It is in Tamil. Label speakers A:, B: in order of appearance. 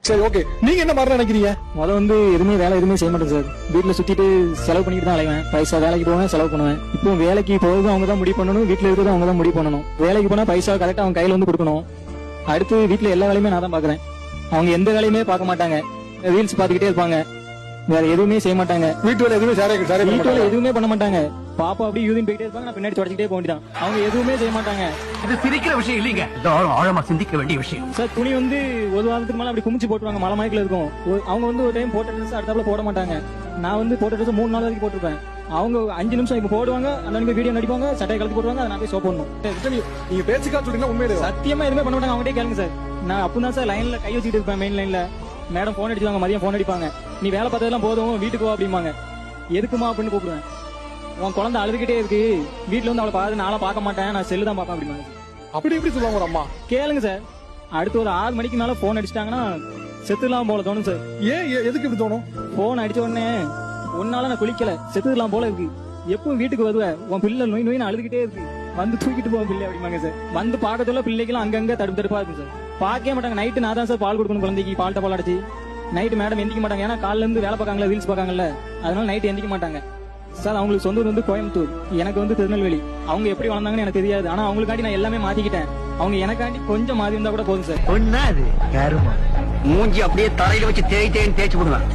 A: சரி ஓகே, நீங்க என்ன மாதிரி நினைக்கிறீங்க?
B: வந்து எதுவுமே வேலை எதுவுமே செய்ய மாட்டேன் சார். வீட்டுல சுத்திட்டு செலவு பண்ணிட்டு தான் அலைவேன். பைசா வேலைக்கு போவேன், செலவு பண்ணுவேன். இப்போ வேலைக்கு போறது அவங்க தான் முடிவு பண்ணணும், வீட்டுல இருக்கிறது அவங்க தான் முடிவு பண்ணணும். வேலைக்கு போனா பைசா கரெக்டா அவங்க கையில வந்து கொடுக்கணும். அடுத்து வீட்டுல எல்லா வேலையுமே நான் தான் பாக்குறேன். அவங்க எந்த வேலையுமே பார்க்க மாட்டாங்க, ரீல்ஸ் பாத்துக்கிட்டே இருப்பாங்க, வேற எதுவுமே செய்ய மாட்டாங்க.
A: வீட்டு வேலை எதுவுமே
B: வீட்டு வேலை எதுவுமே பண்ண மாட்டாங்க. பாப்பா அப்படியே யூதின் போயிட்டே இருப்பாங்க, நான் பின்னாடி தொடச்சிக்கிட்டே போக வேண்டியதான். அவங்க எதுவுமே செய்ய மாட்டாங்க.
C: இது சிரிக்கிற விஷயம் இல்லைங்க, எல்லாரும் ஆழமா சிந்திக்க வேண்டிய விஷயம்
B: சார். துணி ஒரு வாரத்துக்கு மேல அப்படி குமிச்சு போட்டுருவாங்க, மலை மயக்கில் இருக்கும். அவங்க ஒரு டைம் போட்ட ட்ரெஸ் அடுத்தாப்புல போட மாட்டாங்க. நான் போட்ட ட்ரெஸ் 3 நாள் வரைக்கும் போட்டிருப்பேன். அவங்க 5 நிமிஷம் இப்ப போடுவாங்க, அந்த வீடியோ நடிப்பாங்க, சட்டையை கழட்டி போடுவாங்க, அதை நான் போய் சோப் பண்ணணும்.
A: நீங்க பேச்சுக்கா சொல்றீங்களா உண்மையிலே?
B: சத்தியமா எதுவுமே பண்ண மாட்டாங்க. அவங்ககிட்ட கேளுங்க சார். நான் அப்பதான் சார் லைன்ல கை வச்சுட்டு இருப்பேன். மெயின் லைன்ல மேடம் போன் அடிச்சுவாங்க, மதியம் போன் அடிப்பாங்க. நீ வேலை பார்த்ததெல்லாம் போதும், வீட்டுக்கு வா அப்படிம்பாங்க. எதுக்குமா அப்படின்னு கூப்பிடுவேன். உன் குழந்தை அழுதுகிட்டே இருக்கு, வீட்டுல அவளை பார்த்து நாளா பார்க்க மாட்டேன், நான் செல்லு தான் பார்ப்பேன் அப்படிம்பாங்க.
A: அப்படி எப்படி சொல்லுவாங்க ஒரு அம்மா?
B: கேளுங்க சார். அடுத்து ஒரு 6 மணிக்கு மேல போன் அடிச்சிட்டாங்கன்னா செத்துலாம் போல தோணும் சார்.
A: ஏன் எதுக்கு இப்படி தோணும்?
B: போன் அடிச்ச உடனே ஒன்னால நான் குளிக்கல, செத்துலாம் போல இருக்கு, எப்பவும் வீட்டுக்கு வருவேன், உன் பிள்ளை நோய் நோய் அழுதுகிட்டே இருக்கு, தூக்கிட்டு போவோம் பிள்ளை அப்படிமாங்க சார். பார்க்கறதுல பிள்ளைக்கெல்லாம் அங்கங்க தடுப்பா இருக்கு சார். பார்க்கவே மாட்டாங்க. நைட்டு நான் தான் சார் பால் கொடுக்கணும் குழந்தைக்கு, பால் அடிச்சு. நைட்டு மேடம் எந்திக்க மாட்டாங்க, ஏன்னா காலைல இருந்து வேலை பார்க்காங்களா, ரீல்ஸ் பார்க்காங்கல்ல, அதனால நைட்டு எந்திக்க மாட்டாங்க சார். அவங்களுக்கு சொந்த ஊர் கோயம்புத்தூர், எனக்கு திருநெல்வேலி. அவங்க எப்படி வளர்ந்தாங்கன்னு எனக்கு தெரியாது, ஆனா அவங்களுக்காண்டி நான் எல்லாமே மாத்திக்கிட்டேன். அவங்க எனக்காண்டி கொஞ்சம் மாறி இருந்தா கூட போதும் சார்.
C: மூஞ்சி அப்படியே தரையில வச்சு தேய்ச்சி விடுவேன்.